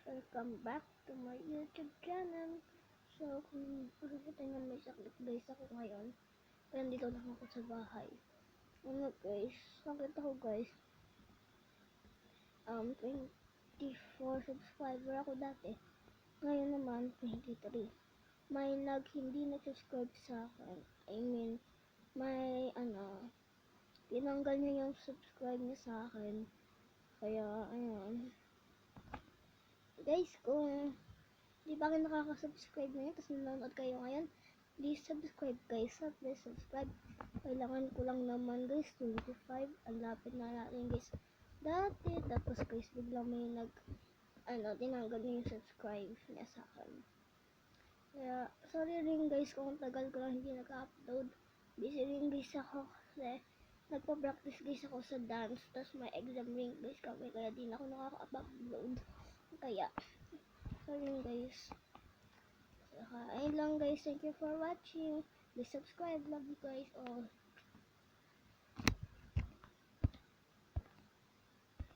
Welcome back to my YouTube channel. So, kung nakikita nyo may sakit guys ako ngayon, kaya nandito lang ako sa bahay. Guys, sakit ako guys. 24 subscriber ako dati. Ngayon naman, 23. May hindi nag-subscribe sa akin. I mean, may tinanggal niya yung subscribe niya sa akin. Kaya, ayun. Guys, kung di ba kayo nakaka-subscribe ngayon, tapos nanonood kayo ngayon, please subscribe guys, please subscribe. Kailangan ko lang naman guys, 25, ang lapit na natin guys. Dati, tapos guys, biglang may tinanggal niya yung subscribe niya sa akin. Kaya, sorry rin guys kung tagal ko lang hindi nag-upload. Busy rin guys ako kasi nagpa-practice guys ako sa dance, tapos may exam rin guys kami, kaya di na ako nakaka-upload. Kaya, sorry guys. Ayun lang guys, thank you for watching. Please subscribe, love you guys all.